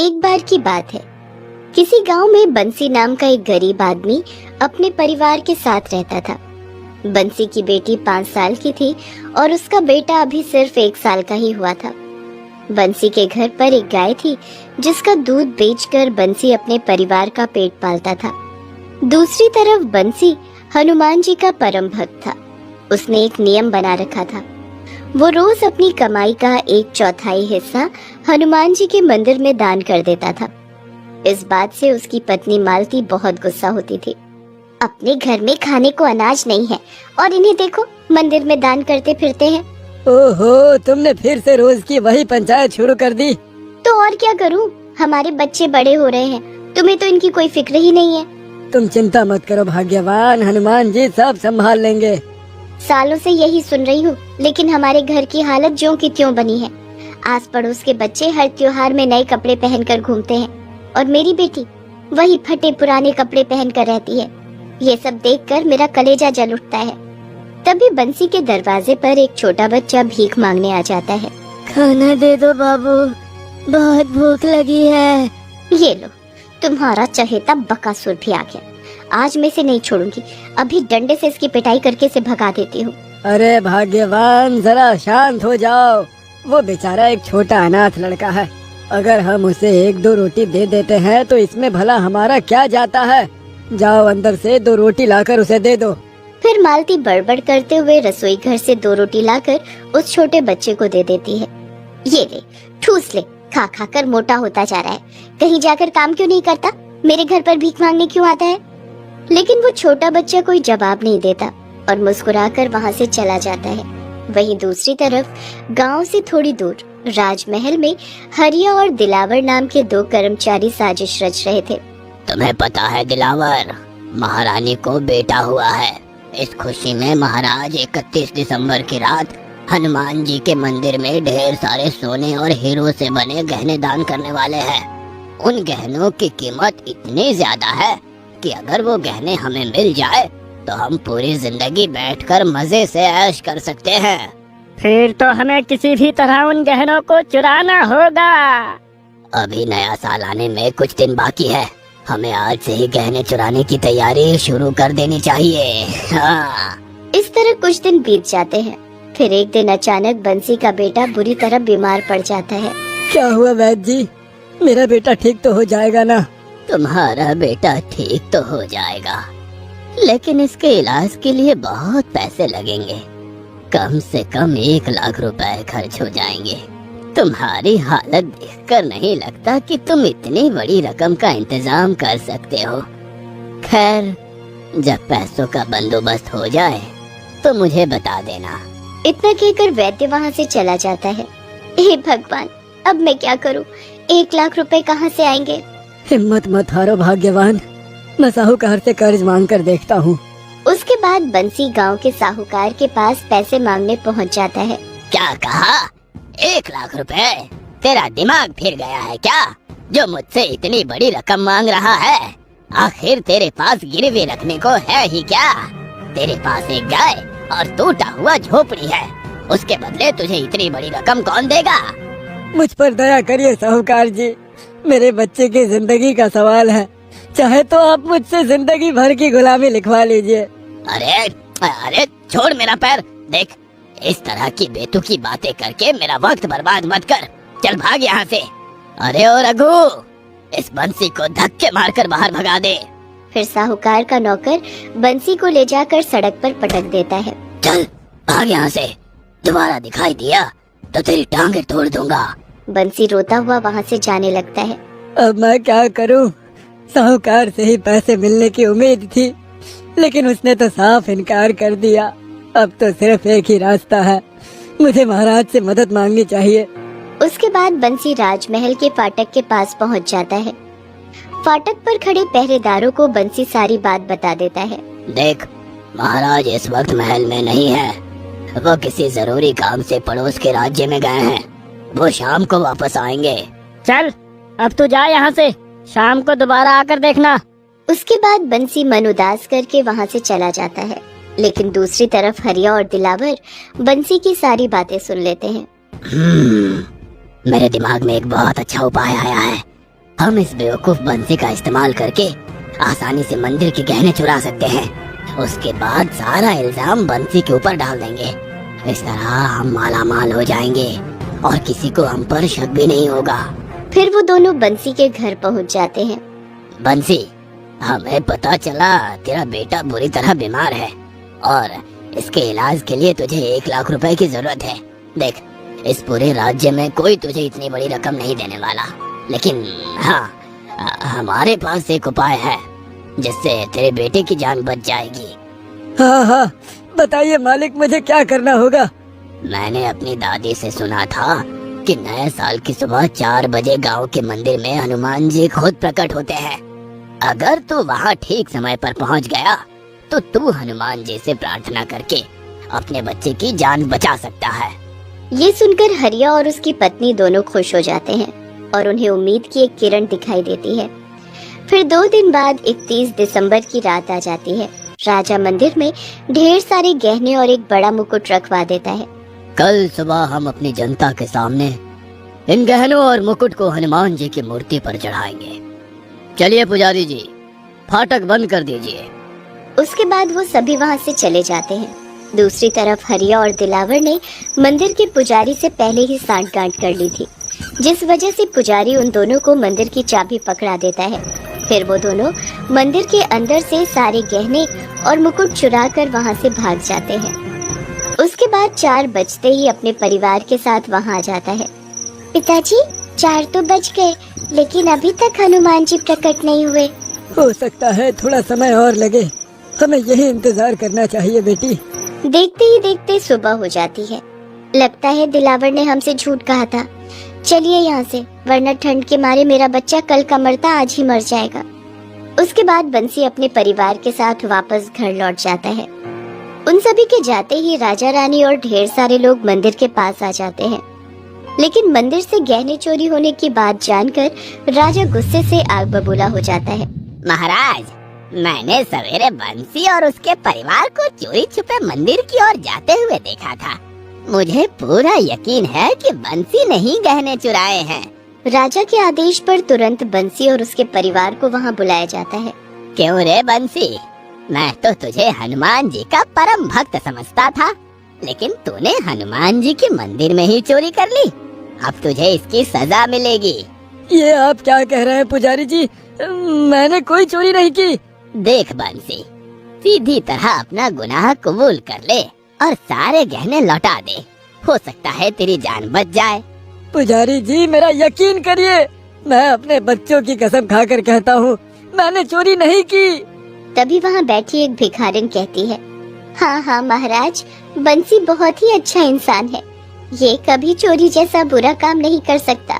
एक बार की बात है। किसी गांव में बंसी नाम का एक गरीब आदमी अपने परिवार के साथ रहता था। बंसी की बेटी 5 साल की थी और उसका बेटा अभी सिर्फ 1 साल का ही हुआ था। बंसी के घर पर एक गाय थी जिसका दूध बेचकर बंसी अपने परिवार का पेट पालता था। दूसरी तरफ बंसी हनुमान जी का परम भक्त था। उसने एक नियम बना रखा था। वो रोज अपनी कमाई का 1/4 हिस्सा हनुमान जी के मंदिर में दान कर देता था। इस बात से उसकी पत्नी मालती बहुत गुस्सा होती थी। अपने घर में खाने को अनाज नहीं है और इन्हें देखो मंदिर में दान करते फिरते हैं। ओहो, तुमने फिर से रोज की वही पंचायत शुरू कर दी। तो और क्या करूं? हमारे बच्चे बड़े हो रहे हैं, तुम्हें तो इनकी कोई फिक्र ही नहीं है। तुम चिंता मत करो भाग्यवान, हनुमान जी सब संभाल लेंगे। सालों से यही सुन रही हूँ, लेकिन हमारे घर की हालत ज्यों की त्यों बनी है। आस पड़ोस के बच्चे हर त्योहार में नए कपड़े पहनकर घूमते हैं और मेरी बेटी वही फटे पुराने कपड़े पहनकर रहती है। ये सब देखकर मेरा कलेजा जल उठता है। तभी बंसी के दरवाजे पर एक छोटा बच्चा भीख मांगने आ जाता है। खाना दे दो बाबू, बहुत भूख लगी है। ये लो, तुम्हारा चहेता बकासुर भी आ गया। आज मैं इसे नहीं छोड़ूंगी, अभी डंडे से इसकी पिटाई करके इसे भगा देती हूँ। अरे भाग्यवान, जरा शांत हो जाओ। वो बेचारा एक छोटा अनाथ लड़का है। अगर हम उसे 1-2 रोटी दे देते हैं तो इसमें भला हमारा क्या जाता है। जाओ अंदर से 2 रोटी लाकर उसे दे दो। फिर मालती बड़बड़ करते हुए रसोई घर से 2 रोटी लाकर उस छोटे बच्चे को दे देती है। ये ले, ठूस ले, खा खा कर मोटा होता जा रहा है। कहीं जाकर काम क्यों नहीं करता? मेरे घर पर भीख मांगने क्यों आता है? लेकिन वो छोटा बच्चा कोई जवाब नहीं देता और मुस्कुराकर वहाँ से चला जाता है। वहीं दूसरी तरफ गांव से थोड़ी दूर राजमहल में हरिया और दिलावर नाम के 2 कर्मचारी साजिश रच रहे थे। तुम्हें पता है दिलावर, महारानी को बेटा हुआ है। इस खुशी में महाराज 31 दिसंबर की रात हनुमान जी के मंदिर में ढेर सारे सोने और हीरो से बने गहने दान करने वाले हैं। उन गहनों की कीमत इतनी ज्यादा है कि अगर वो गहने हमें मिल जाए तो हम पूरी जिंदगी बैठकर मजे से ऐश कर सकते हैं। फिर तो हमें किसी भी तरह उन गहनों को चुराना होगा। अभी नया साल आने में कुछ दिन बाकी है। हमें आज से ही गहने चुराने की तैयारी शुरू कर देनी चाहिए। हाँ। इस तरह कुछ दिन बीत जाते हैं। फिर एक दिन अचानक बंसी का बेटा बुरी तरह बीमार पड़ जाता है। क्या हुआ वैद्य जी? मेरा बेटा ठीक तो हो जाएगा ना? तुम्हारा बेटा ठीक तो हो जाएगा, लेकिन इसके इलाज के लिए बहुत पैसे लगेंगे। कम से कम 1 लाख रुपए खर्च हो जाएंगे। तुम्हारी हालत देखकर नहीं लगता कि तुम इतनी बड़ी रकम का इंतजाम कर सकते हो। खैर, जब पैसों का बंदोबस्त हो जाए तो मुझे बता देना। इतना कहकर वैद्य वहाँ से चला जाता है। हे भगवान, अब मैं क्या करूँ? 1 लाख रुपए कहाँ से आएंगे? हिम्मत मत हारो भाग्यवान, मैं साहूकार से कर्ज मांग कर देखता हूँ। उसके बाद बंसी गांव के साहूकार के पास पैसे मांगने पहुँच जाता है। क्या कहा? 1 लाख रुपए? तेरा दिमाग फिर गया है क्या, जो मुझसे इतनी बड़ी रकम मांग रहा है? आखिर तेरे पास गिरवी रखने को है ही क्या? तेरे पास एक गाय और टूटा हुआ झोपड़ी है, उसके बदले तुझे इतनी बड़ी रकम कौन देगा? मुझ पर दया करिए साहूकार जी, मेरे बच्चे की जिंदगी का सवाल है। चाहे तो आप मुझसे जिंदगी भर की गुलामी लिखवा लीजिए। अरे अरे छोड़ मेरा पैर। देख, इस तरह की बेतुकी बातें करके मेरा वक्त बर्बाद मत कर। चल भाग यहाँ से। अरे ओ रघु, इस बंसी को धक्के मारकर बाहर भगा दे। फिर साहूकार का नौकर बंसी को ले जाकर सड़क पर पटक देता है। चल भाग यहाँ से, दोबारा दिखाई दिया तो तेरी टांगे तोड़ दूंगा। बंसी रोता हुआ वहाँ से जाने लगता है। अब मैं क्या करूं? साहूकार से ही पैसे मिलने की उम्मीद थी, लेकिन उसने तो साफ इनकार कर दिया। अब तो सिर्फ एक ही रास्ता है, मुझे महाराज से मदद मांगनी चाहिए। उसके बाद बंसी राजमहल के फाटक के पास पहुँच जाता है। फाटक पर खड़े पहरेदारों को बंसी सारी बात बता देता है। देख, महाराज इस वक्त महल में नहीं है। वो किसी जरूरी काम से पड़ोस के राज्य में गए हैं। वो शाम को वापस आएंगे। चल, अब तू जा यहाँ से, शाम को दोबारा आकर देखना। उसके बाद बंसी मन उदास करके वहाँ से चला जाता है। लेकिन दूसरी तरफ हरिया और दिलावर बंसी की सारी बातें सुन लेते हैं। मेरे दिमाग में एक बहुत अच्छा उपाय आया है। हम इस बेवकूफ बंसी का इस्तेमाल करके आसानी से मंदिर के गहने चुरा सकते हैं। उसके बाद सारा इल्जाम बंसी के ऊपर डाल देंगे। इस तरह हम माला माल हो जाएंगे और किसी को हम पर शक भी नहीं होगा। फिर वो दोनों बंसी के घर पहुंच जाते हैं। बंसी, हमें पता चला तेरा बेटा बुरी तरह बीमार है और इसके इलाज के लिए तुझे 1 लाख रुपए की जरूरत है। देख, इस पूरे राज्य में कोई तुझे इतनी बड़ी रकम नहीं देने वाला, लेकिन हाँ, हमारे पास एक उपाय है जिससे तेरे बेटे की जान बच जाएगी। हाँ हाँ, बताइए मालिक, मुझे क्या करना होगा? मैंने अपनी दादी से सुना था कि नए साल की सुबह 4 बजे गांव के मंदिर में हनुमान जी खुद प्रकट होते हैं। अगर तू वहां ठीक समय पर पहुंच गया तो तू हनुमान जी से प्रार्थना करके अपने बच्चे की जान बचा सकता है। ये सुनकर हरिया और उसकी पत्नी दोनों खुश हो जाते हैं और उन्हें उम्मीद की एक किरण दिखाई देती है। फिर 2 दिन बाद 31 दिसंबर की रात आ जाती है। राजा मंदिर में ढेर सारे गहने और एक बड़ा मुकुट रखवा देता है। कल सुबह हम अपनी जनता के सामने इन गहनों और मुकुट को हनुमान जी की मूर्ति पर चढ़ाएंगे। चलिए पुजारी जी, फाटक बंद कर दीजिए। उसके बाद वो सभी वहाँ से चले जाते हैं। दूसरी तरफ हरिया और दिलावर ने मंदिर के पुजारी से पहले ही सांठगांठ कर ली थी, जिस वजह से पुजारी उन दोनों को मंदिर की चाबी पकड़ा देता है। फिर वो दोनों मंदिर के अंदर से सारे गहने और मुकुट चुरा कर वहाँ से भाग जाते हैं। उसके बाद 4 बजते ही अपने परिवार के साथ वहाँ आ जाता है। पिताजी, 4 तो बज गए, लेकिन अभी तक हनुमान जी प्रकट नहीं हुए। हो सकता है थोड़ा समय और लगे, हमें यही इंतजार करना चाहिए बेटी। देखते ही देखते सुबह हो जाती है। लगता है दिलावर ने हमसे झूठ कहा था। चलिए यहाँ से, वरना ठंड के मारे मेरा बच्चा कल का मरता आज ही मर जाएगा। उसके बाद बंसी अपने परिवार के साथ वापस घर लौट जाता है। उन सभी के जाते ही राजा रानी और ढेर सारे लोग मंदिर के पास आ जाते हैं, लेकिन मंदिर से गहने चोरी होने की बात जानकर राजा गुस्से से आग बबूला हो जाता है। महाराज, मैंने सवेरे बंसी और उसके परिवार को चोरी छुपे मंदिर की ओर जाते हुए देखा था। मुझे पूरा यकीन है कि बंसी ने ही गहने चुराए हैं। राजा के आदेश पर तुरंत बंसी और उसके परिवार को वहाँ बुलाया जाता है। क्यों रे बंसी, मैं तो तुझे हनुमान जी का परम भक्त समझता था, लेकिन तूने हनुमान जी के मंदिर में ही चोरी कर ली। अब तुझे इसकी सजा मिलेगी। ये आप क्या कह रहे हैं पुजारी जी? मैंने कोई चोरी नहीं की। देख बंसी, सीधी तरह अपना गुनाह कबूल कर ले और सारे गहने लौटा दे। हो सकता है तेरी जान बच जाए। पुजारी जी, मेरा यकीन करिए, मैं अपने बच्चों की कसम खाकर कहता हूँ, मैंने चोरी नहीं की। तभी वहाँ बैठी एक भिखारिन कहती है, हाँ हाँ महाराज, बंसी बहुत ही अच्छा इंसान है। ये कभी चोरी जैसा बुरा काम नहीं कर सकता।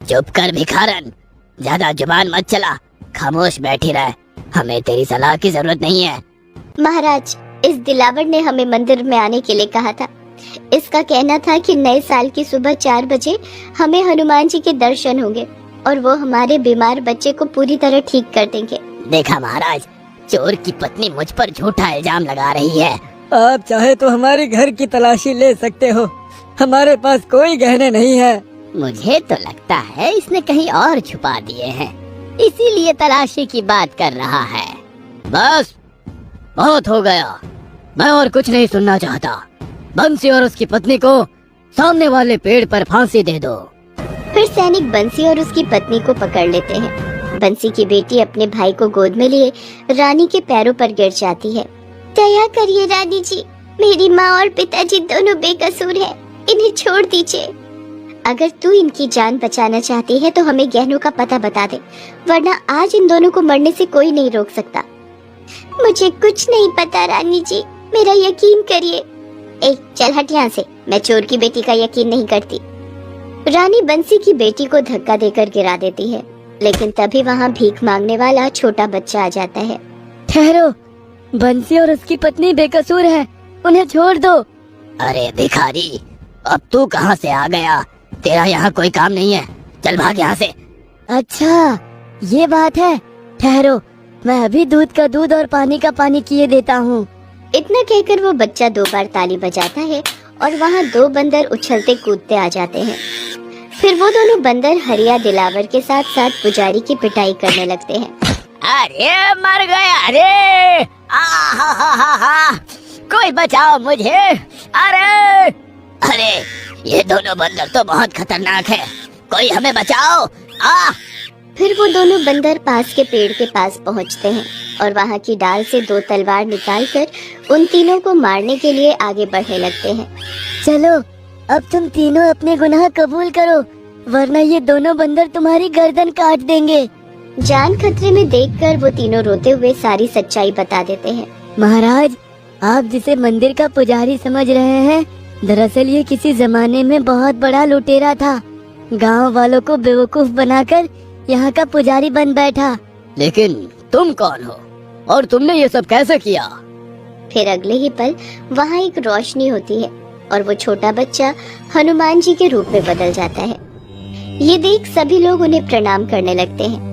चुप कर भिखारन, ज्यादा जुबान मत चला, खामोश बैठी रह। हमें तेरी सलाह की जरूरत नहीं है। महाराज, इस दिलावर ने हमें मंदिर में आने के लिए कहा था। इसका कहना था कि नए साल की सुबह 4 बजे हमें हनुमान जी के दर्शन होंगे और वो हमारे बीमार बच्चे को पूरी तरह ठीक कर देंगे। देखा महाराज, चोर की पत्नी मुझ पर झूठा इल्जाम लगा रही है। आप चाहे तो हमारे घर की तलाशी ले सकते हो, हमारे पास कोई गहने नहीं है। मुझे तो लगता है इसने कहीं और छुपा दिए हैं, इसीलिए तलाशी की बात कर रहा है। बस बहुत हो गया, मैं और कुछ नहीं सुनना चाहता। बंसी और उसकी पत्नी को सामने वाले पेड़ पर फांसी दे दो। फिर सैनिक बंसी और उसकी पत्नी को पकड़ लेते हैं। बंसी की बेटी अपने भाई को गोद में लिए रानी के पैरों पर गिर जाती है। दया करिए रानी जी, मेरी माँ और पिताजी दोनों बेकसूर हैं, इन्हें छोड़ दीजिए। अगर तू इनकी जान बचाना चाहती है तो हमें गहनों का पता बता दे, वरना आज इन दोनों को मरने से कोई नहीं रोक सकता। मुझे कुछ नहीं पता रानी जी, मेरा यकीन करिए। ए, चल हट यहाँ से, मैं चोर की बेटी का यकीन नहीं करती। रानी बंसी की बेटी को धक्का देकर गिरा देती है, लेकिन तभी वहाँ भीख मांगने वाला छोटा बच्चा आ जाता है। ठहरो, बंसी और उसकी पत्नी बेकसूर है, उन्हें छोड़ दो। अरे भिखारी, अब तू कहाँ से आ गया? तेरा यहाँ कोई काम नहीं है, चल भाग यहाँ से। अच्छा, ये बात है, ठहरो, मैं अभी दूध का दूध और पानी का पानी किए देता हूँ। इतना कहकर वो बच्चा 2 बार ताली बजाता है और वहाँ 2 बंदर उछलते कूदते आ जाते हैं। फिर वो दोनों बंदर हरिया दिलावर के साथ साथ पुजारी की पिटाई करने लगते हैं। अरे मर गया, अरे हा, कोई बचाओ मुझे। अरे अरे ये दोनों बंदर तो बहुत खतरनाक है, कोई हमें बचाओ। फिर वो दोनों बंदर पास के पेड़ के पास पहुंचते हैं और वहां की डाल से 2 तलवार निकालकर उन तीनों को मारने के लिए आगे बढ़ने लगते हैं। चलो अब तुम तीनों अपने गुनाह कबूल करो, वरना ये दोनों बंदर तुम्हारी गर्दन काट देंगे। जान खतरे में देखकर वो तीनों रोते हुए सारी सच्चाई बता देते हैं। महाराज, आप जिसे मंदिर का पुजारी समझ रहे हैं, दरअसल ये किसी जमाने में बहुत बड़ा लुटेरा था। गांव वालों को बेवकूफ बनाकर यहाँ का पुजारी बन बैठा। लेकिन तुम कौन हो और तुमने ये सब कैसे किया? फिर अगले ही पल वहाँ एक रोशनी होती है और वो छोटा बच्चा हनुमान जी के रूप में बदल जाता है। ये देख सभी लोग उन्हें प्रणाम करने लगते हैं।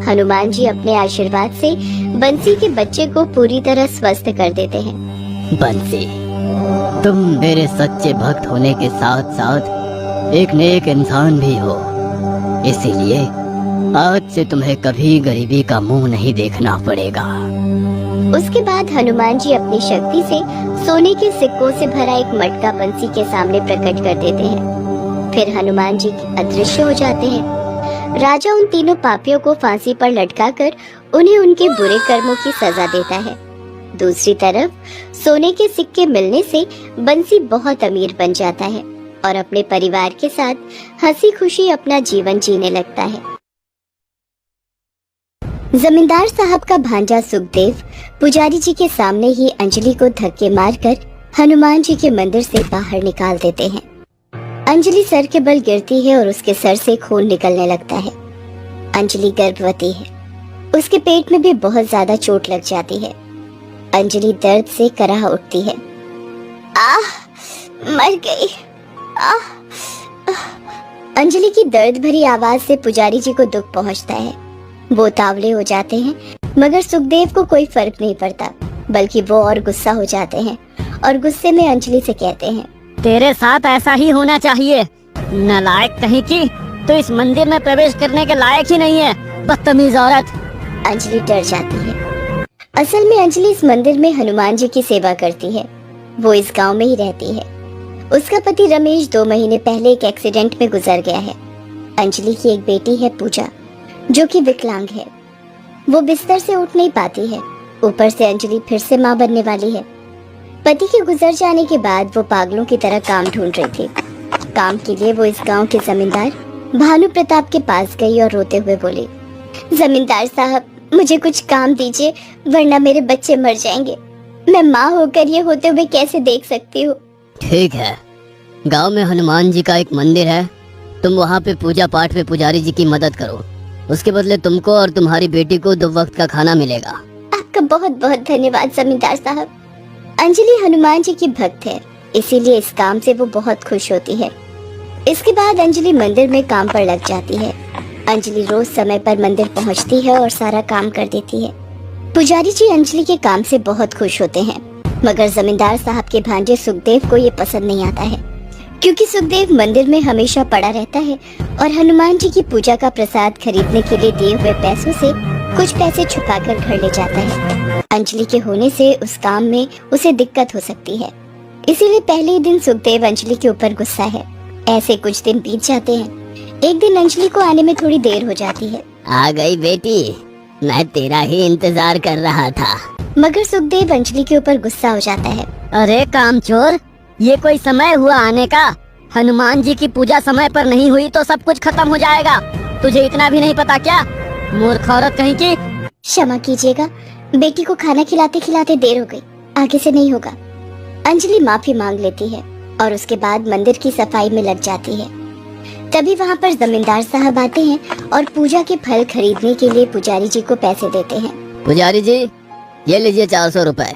हनुमान जी अपने आशीर्वाद से बंसी के बच्चे को पूरी तरह स्वस्थ कर देते हैं। बंसी, तुम मेरे सच्चे भक्त होने के साथ साथ एक नेक इंसान भी हो, इसीलिए आज से तुम्हें कभी गरीबी का मुंह नहीं देखना पड़ेगा। उसके बाद हनुमान जी अपनी शक्ति से सोने के सिक्कों से भरा एक मटका बंसी के सामने प्रकट कर देते हैं। फिर हनुमान जी अदृश्य हो जाते हैं। राजा उन तीनों पापियों को फांसी पर लटकाकर उन्हें उनके बुरे कर्मों की सजा देता है। दूसरी तरफ सोने के सिक्के मिलने से बंसी बहुत अमीर बन जाता है और अपने परिवार के साथ हंसी खुशी अपना जीवन जीने लगता है। जमींदार साहब का भांजा सुखदेव पुजारी जी के सामने ही अंजलि को धक्के मारकर हनुमान जी के मंदिर से बाहर निकाल देते हैं। अंजलि सर के बल गिरती है और उसके सर से खून निकलने लगता है। अंजलि गर्भवती है, उसके पेट में भी बहुत ज्यादा चोट लग जाती है। अंजलि दर्द से कराह उठती है। मर गई। अंजलि की दर्द भरी आवाज से पुजारी जी को दुख पहुंचता है। वो तावले हो जाते हैं, मगर सुखदेव को कोई फर्क नहीं पड़ता, बल्कि वो और गुस्सा हो जाते हैं और गुस्से में अंजलि से कहते हैं, तेरे साथ ऐसा ही होना चाहिए, नालायक कहीं की, तो इस मंदिर में प्रवेश करने के लायक ही नहीं है, बदतमीज औरत। अंजलि डर जाती है। असल में अंजलि इस मंदिर में हनुमान जी की सेवा करती है। वो इस गांव में ही रहती है। उसका पति रमेश 2 महीने पहले एक एक्सीडेंट में गुजर गया है। अंजलि की एक बेटी है पूजा, जो कि विकलांग है। वो बिस्तर से उठ नहीं पाती है। ऊपर से अंजलि फिर से माँ बनने वाली है। पति के गुजर जाने के बाद वो पागलों की तरह काम ढूंढ रही थी। काम के लिए वो इस गांव के जमींदार भानु प्रताप के पास गई और रोते हुए बोली, जमींदार साहब, मुझे कुछ काम दीजिए, वरना मेरे बच्चे मर जाएंगे। मैं माँ होकर ये होते हुए कैसे देख सकती हूँ। ठीक है, गांव में हनुमान जी का एक मंदिर है, तुम वहाँ पे पूजा पाठ में पुजारी जी की मदद करो। उसके बदले तुमको और तुम्हारी बेटी को 2 वक्त का खाना मिलेगा। आपका बहुत बहुत धन्यवाद जमींदार साहब। अंजलि हनुमान जी की भक्त है, इसीलिए इस काम से वो बहुत खुश होती है। इसके बाद अंजलि मंदिर में काम पर लग जाती है। अंजलि रोज समय पर मंदिर पहुंचती है और सारा काम कर देती है। पुजारी जी अंजलि के काम से बहुत खुश होते हैं, मगर जमींदार साहब के भांजे सुखदेव को ये पसंद नहीं आता है, क्योंकि सुखदेव मंदिर में हमेशा पड़ा रहता है और हनुमान जी की पूजा का प्रसाद खरीदने के लिए दिए हुए पैसों से कुछ पैसे छुपाकर घर ले जाता है। अंजलि के होने से उस काम में उसे दिक्कत हो सकती है, इसीलिए पहले ही दिन सुखदेव अंजलि के ऊपर गुस्सा है। ऐसे कुछ दिन बीत जाते हैं। एक दिन अंजलि को आने में थोड़ी देर हो जाती है। आ गई बेटी, मैं तेरा ही इंतजार कर रहा था। मगर सुखदेव अंजलि के ऊपर गुस्सा हो जाता है। अरे कामचोर, ये कोई समय हुआ आने का? हनुमान जी की पूजा समय पर नहीं हुई तो सब कुछ खत्म हो जाएगा। तुझे इतना भी नहीं पता क्या, मूर्ख औरत कहीं की। क्षमा कीजिएगा, बेटी को खाना खिलाते खिलाते देर हो गई, आगे से नहीं होगा। अंजलि माफी मांग लेती है और उसके बाद मंदिर की सफाई में लग जाती है। तभी वहाँ पर जमींदार साहब आते हैं और पूजा के फल खरीदने के लिए पुजारी जी को पैसे देते हैं। पुजारी जी, ये लीजिए 400 रुपए,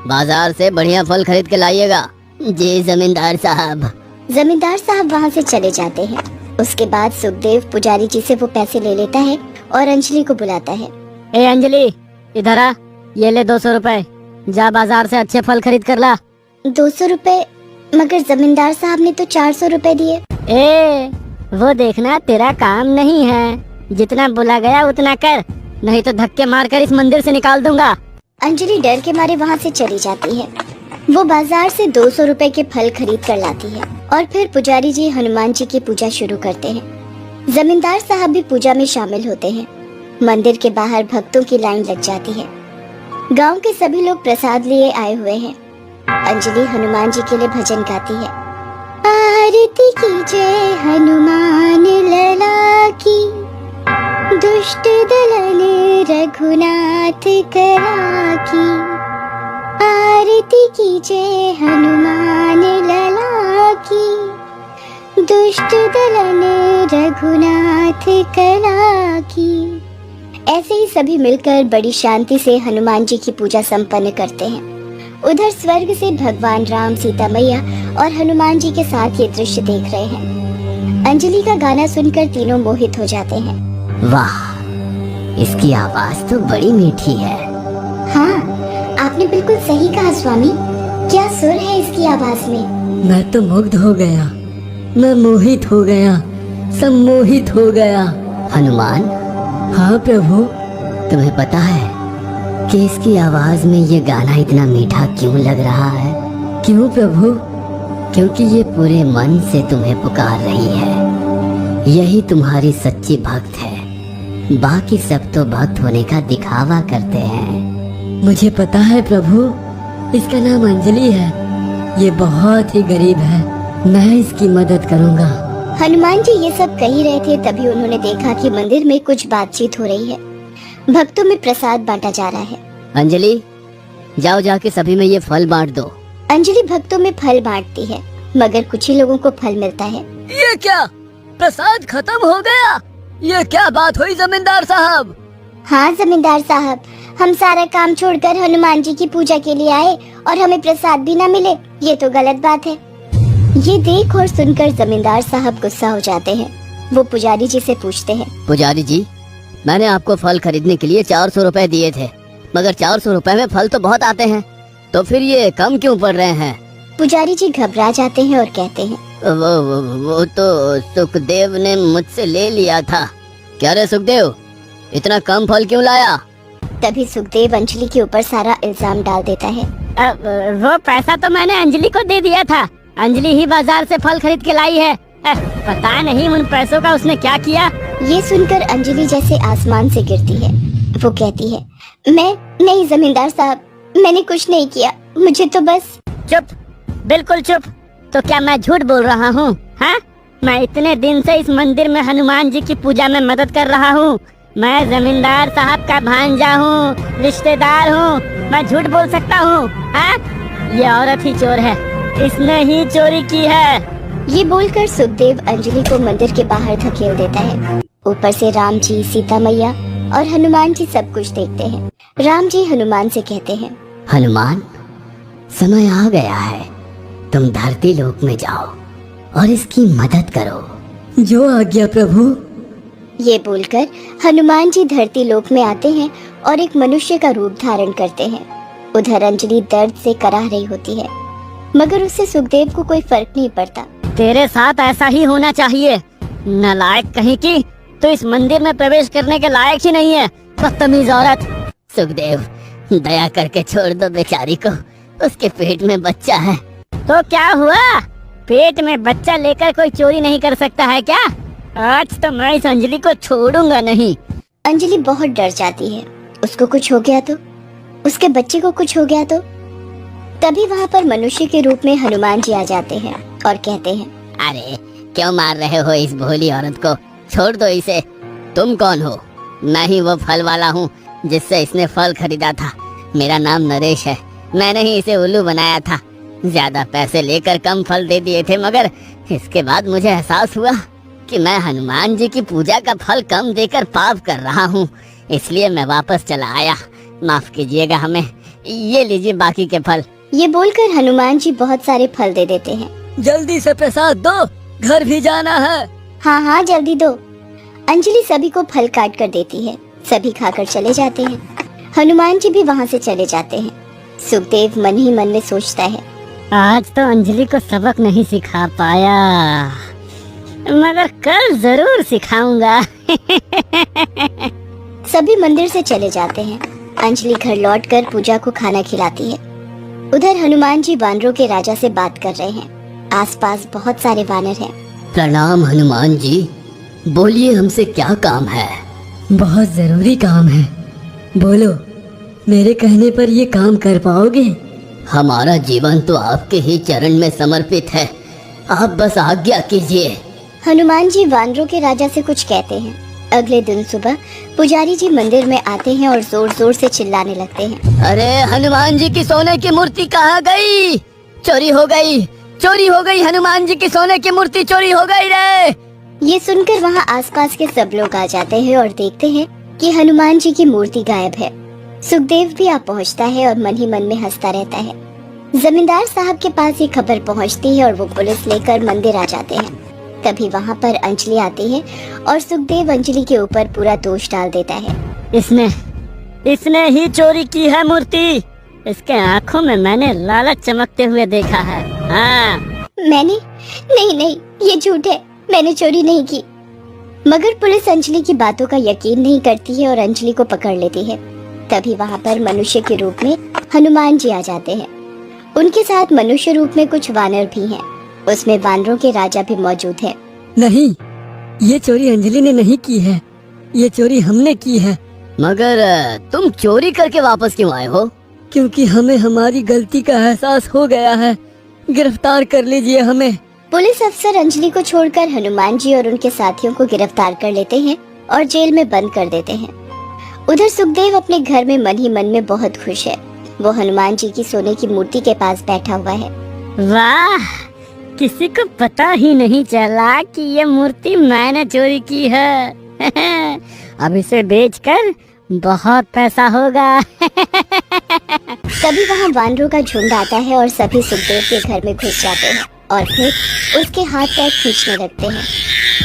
बाजार से बढ़िया फल खरीद के लाइएगा। जी जमींदार साहब। जमींदार साहब वहाँ से चले जाते हैं। उसके बाद सुखदेव पुजारी जी से वो पैसे ले लेता है और अंजलि को बुलाता है। ए अंजलि, इधर आ, ये ले 200 रुपए, जा बाजार से अच्छे फल खरीद कर ला। 200 रुपए? मगर जमींदार साहब ने तो 400 रुपए दिए। ए, वो देखना तेरा काम नहीं है, जितना बोला गया उतना कर, नहीं तो धक्के मारकर इस मंदिर से निकाल दूंगा। अंजलि डर के मारे वहाँ से चली जाती है। वो बाजार से 200 रुपए के फल खरीद कर लाती है और फिर पुजारी जी हनुमान जी की पूजा शुरू करते हैं। जमींदार साहब भी पूजा में शामिल होते हैं। मंदिर के बाहर भक्तों की लाइन लग जाती है। गांव के सभी लोग प्रसाद लिए आए हुए हैं। अंजलि हनुमान जी के लिए भजन गाती है। आरती कीजिए हनुमान लला की, दुष्ट दलन रघुनाथ करा की। आरती कीजिए हनुमान लला की, दुष्ट दलन रघुनाथ करा की। ऐसे ही सभी मिलकर बड़ी शांति से हनुमान जी की पूजा संपन्न करते हैं। उधर स्वर्ग से भगवान राम, सीता मैया और हनुमान जी के साथ ये दृश्य देख रहे हैं। अंजलि का गाना सुनकर तीनों मोहित हो जाते हैं। वाह, इसकी आवाज तो बड़ी मीठी है। हाँ, आपने बिल्कुल सही कहा स्वामी। क्या सुर है इसकी आवाज में। मैं तो मुग्ध हो गया, मैं मोहित हो गया, सम्मोहित हो गया। हनुमान, हाँ प्रभु। तुम्हें पता है कि इसकी आवाज में ये गाना इतना मीठा क्यों लग रहा है? क्यों प्रभु? क्योंकि ये पूरे मन से तुम्हें पुकार रही है। यही तुम्हारी सच्ची भक्त है। बाकी सब तो भक्त होने का दिखावा करते हैं। मुझे पता है प्रभु, इसका नाम अंजलि है। ये बहुत ही गरीब है, मैं इसकी मदद करूँगा। हनुमान जी ये सब कह ही रहे थे, तभी उन्होंने देखा कि मंदिर में कुछ बातचीत हो रही है। भक्तों में प्रसाद बांटा जा रहा है। अंजलि, जाओ जाके सभी में ये फल बांट दो। अंजलि भक्तों में फल बांटती है, मगर कुछ ही लोगों को फल मिलता है। ये क्या, प्रसाद खत्म हो गया? ये क्या बात हुई जमींदार साहब? हाँ जमींदार साहब, हम सारा काम छोड़कर हनुमान जी की पूजा के लिए आए और हमें प्रसाद भी न मिले, ये तो गलत बात है। ये देख और सुनकर जमींदार साहब गुस्सा हो जाते हैं। वो पुजारी जी से पूछते हैं। पुजारी जी, मैंने आपको फल खरीदने के लिए 400 रुपए दिए थे, मगर 400 रुपए में फल तो बहुत आते हैं, तो फिर ये कम क्यों पड़ रहे हैं? पुजारी जी घबरा जाते हैं और कहते हैं, वो तो सुखदेव ने मुझसे ले लिया था। क्या रे सुखदेव, इतना कम फल क्यों लाया? तभी सुखदेव अंजलि के ऊपर सारा इल्जाम डाल देता है। वो पैसा तो मैंने अंजलि को दे दिया था। अंजलि ही बाजार से फल खरीद के लाई है। पता नहीं उन पैसों का उसने क्या किया। ये सुनकर अंजलि जैसे आसमान से गिरती है। वो कहती है, मैं नहीं जमींदार साहब, मैंने कुछ नहीं किया, मुझे तो बस। चुप, बिल्कुल चुप। तो क्या मैं झूठ बोल रहा हूँ? हाँ, मैं इतने दिन से इस मंदिर में हनुमान जी की पूजा में मदद कर रहा हूँ। मैं जमींदार साहब का भांजा हूँ, रिश्तेदार हूँ। मैं झूठ बोल सकता हूँ? हाँ, ये औरत ही चोर है, इसने ही चोरी की है। ये बोलकर सुखदेव अंजलि को मंदिर के बाहर धकेल देता है। ऊपर से राम जी, सीता मैया और हनुमान जी सब कुछ देखते हैं। राम जी हनुमान से कहते हैं, हनुमान, समय आ गया है, तुम धरती लोक में जाओ और इसकी मदद करो। जो आज्ञा प्रभु। ये बोलकर हनुमान जी धरती लोक में आते हैं और एक मनुष्य का रूप धारण करते हैं। उधर अंजलि दर्द से कराह रही होती है, मगर उससे सुखदेव को कोई फर्क नहीं पड़ता। तेरे साथ ऐसा ही होना चाहिए, नालायक कहीं की। तो इस मंदिर में प्रवेश करने के लायक ही नहीं है, बदतमीज औरत। सुखदेव, दया करके छोड़ दो बेचारी को, उसके पेट में बच्चा है। तो क्या हुआ? पेट में बच्चा लेकर कोई चोरी नहीं कर सकता है क्या? आज तो मैं इस अंजलि को छोड़ूंगा नहीं। अंजलि बहुत डर जाती है। उसको कुछ हो गया तो, उसके बच्चे को कुछ हो गया तो। तभी वहाँ पर मनुष्य के रूप में हनुमान जी आ जाते हैं और कहते हैं, अरे क्यों मार रहे हो इस भोली औरत को? छोड़ दो इसे। तुम कौन हो? मैं ही वो फल वाला हूँ जिससे इसने फल खरीदा था। मेरा नाम नरेश है, मैंने ही इसे उल्लू बनाया था। ज्यादा पैसे लेकर कम फल दे दिए थे, मगर इसके बाद मुझे एहसास हुआ कि मैं हनुमान जी की पूजा का फल कम देकर पाप कर रहा हूँ, इसलिए मैं वापस चला आया। माफ कीजिएगा हमें, ये लीजिए बाकी के फल। ये बोलकर हनुमान जी बहुत सारे फल दे देते हैं। जल्दी से प्रसाद दो, घर भी जाना है। हाँ हाँ जल्दी दो। अंजलि सभी को फल काट कर देती है। सभी खाकर चले जाते हैं। हनुमान जी भी वहाँ से चले जाते हैं। सुखदेव मन ही मन में सोचता है, आज तो अंजलि को सबक नहीं सिखा पाया। मगर कल जरूर सिखाऊंगा। सभी मंदिर से चले जाते हैं। अंजलि घर लौटकर पूजा को खाना खिलाती है। उधर हनुमान जी वानरों के राजा से बात कर रहे हैं। आसपास बहुत सारे वानर हैं। प्रणाम हनुमान जी, बोलिए हमसे क्या काम है? बहुत जरूरी काम है, बोलो, मेरे कहने पर ये काम कर पाओगे? हमारा जीवन तो आपके ही चरण में समर्पित है, आप बस आज्ञा कीजिए। हनुमान जी वानरों के राजा से कुछ कहते हैं। अगले दिन सुबह पुजारी जी मंदिर में आते हैं और जोर जोर से चिल्लाने लगते हैं। अरे हनुमान जी की सोने की मूर्ति कहाँ गई? चोरी हो गई, चोरी हो गई, हनुमान जी की सोने की मूर्ति चोरी हो गई रे। ये सुनकर वहाँ आसपास के सब लोग आ जाते हैं और देखते हैं कि हनुमान जी की मूर्ति गायब है। सुखदेव भी आ पहुँचता है और मन ही मन में हंसता रहता है। जमींदार साहब के पास ये खबर पहुँचती है और वो पुलिस लेकर मंदिर आ जाते हैं। तभी वहाँ पर अंजलि आती है और सुखदेव अंजलि के ऊपर पूरा दोष डाल देता है। इसने ही चोरी की है मूर्ति। इसके आँखों में मैंने लालच चमकते हुए देखा है। हाँ। मैंने? नहीं, ये झूठ है, मैंने चोरी नहीं की। मगर पुलिस अंजलि की बातों का यकीन नहीं करती है और अंजलि को पकड़ लेती है। तभी वहाँ पर मनुष्य के रूप में हनुमान जी आ जाते हैं। उनके साथ मनुष्य रूप में कुछ वानर भी हैं। उसमें वानरों के राजा भी मौजूद है। नहीं, ये चोरी अंजलि ने नहीं की है, ये चोरी हमने की है। मगर तुम चोरी करके वापस क्यों आए हो? क्योंकि हमें हमारी गलती का एहसास हो गया है, गिरफ्तार कर लीजिए हमें। पुलिस अफसर अंजलि को छोड़कर हनुमान जी और उनके साथियों को गिरफ्तार कर लेते हैं और जेल में बंद कर देते हैं। उधर सुखदेव अपने घर में मन ही मन में बहुत खुश है। वो हनुमान जी की सोने की मूर्ति के पास बैठा हुआ है। वाह, किसी को पता ही नहीं चला कि ये मूर्ति मैंने चोरी की है। अब इसे बेचकर बहुत पैसा होगा। तभी वहाँ वानरों का झुंड आता है और सभी सुखदेव के घर में घुस जाते हैं और फिर उसके हाथ पैर खींचने लगते हैं।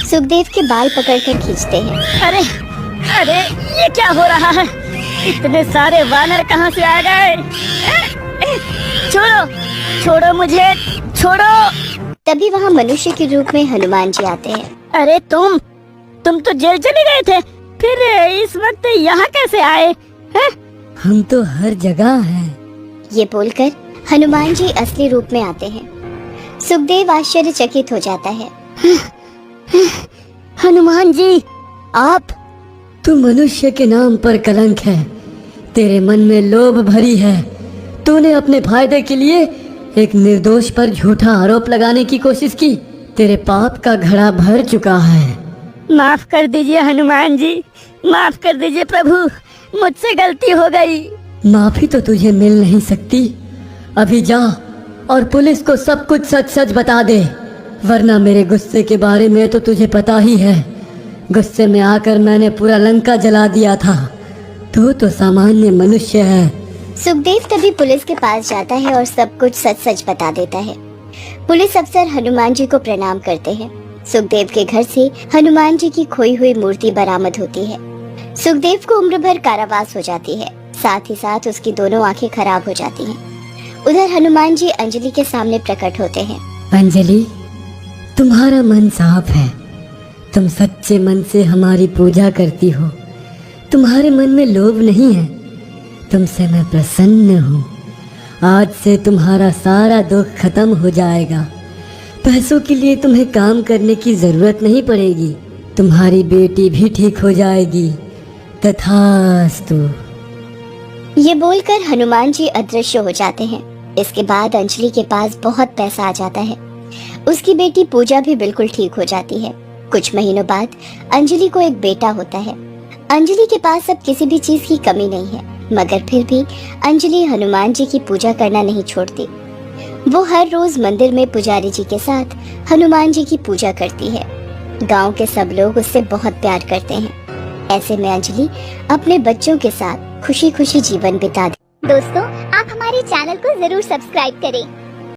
सुखदेव के बाल पकड़कर खींचते हैं। अरे ये क्या हो रहा है? इतने सारे वानर कहाँ से आ गए? छोड़ो मुझे, छोड़ो। तभी वहाँ मनुष्य के रूप में हनुमान जी आते हैं। अरे तुम तो जेल चले गए थे, फिर इस वक्त यहाँ कैसे आए? हम तो हर जगह हैं। ये बोलकर हनुमान जी असली रूप में आते हैं। सुखदेव आश्चर्यचकित हो जाता है। हनुमान जी, आप? तू मनुष्य के नाम पर कलंक है, तेरे मन में लोभ भरी है। तूने अपने फायदे के लिए एक निर्दोष पर झूठा आरोप लगाने की कोशिश की। तेरे पाप का घड़ा भर चुका है। माफ कर दीजिए हनुमान जी, माफ कर दीजिए प्रभु, मुझसे गलती हो गई। माफी तो तुझे मिल नहीं सकती। अभी जा और पुलिस को सब कुछ सच सच बता दे, वरना मेरे गुस्से के बारे में तो तुझे पता ही है। गुस्से में आकर मैंने पूरा लंका जला दिया था। तू तो सामान्य मनुष्य है। सुखदेव तभी पुलिस के पास जाता है और सब कुछ सच सच बता देता है। पुलिस अफसर हनुमान जी को प्रणाम करते हैं। सुखदेव के घर से हनुमान जी की खोई हुई मूर्ति बरामद होती है। सुखदेव को उम्र भर कारावास हो जाती है, साथ ही साथ उसकी दोनों आंखें खराब हो जाती हैं। उधर हनुमान जी अंजलि के सामने प्रकट होते हैं। अंजलि, तुम्हारा मन साफ है, तुम सच्चे मन से हमारी पूजा करती हो। तुम्हारे मन में लोभ नहीं है, तुमसे मैं प्रसन्न हूँ। आज से तुम्हारा सारा दुख खत्म हो जाएगा। पैसों के लिए तुम्हें काम करने की जरूरत नहीं पड़ेगी। तुम्हारी बेटी भी ठीक हो जाएगी। तथास्तु। ये बोलकर हनुमान जी अदृश्य हो जाते हैं। इसके बाद अंजलि के पास बहुत पैसा आ जाता है। उसकी बेटी पूजा भी बिल्कुल ठीक हो जाती है। कुछ महीनों बाद अंजलि को एक बेटा होता है। अंजलि के पास अब किसी भी चीज की कमी नहीं है, मगर फिर भी अंजलि हनुमान जी की पूजा करना नहीं छोड़ती। वो हर रोज मंदिर में पुजारी जी के साथ हनुमान जी की पूजा करती है। गांव के सब लोग उससे बहुत प्यार करते हैं। ऐसे में अंजलि अपने बच्चों के साथ खुशी खुशी जीवन बिता दी। दोस्तों, आप हमारे चैनल को जरूर सब्सक्राइब करें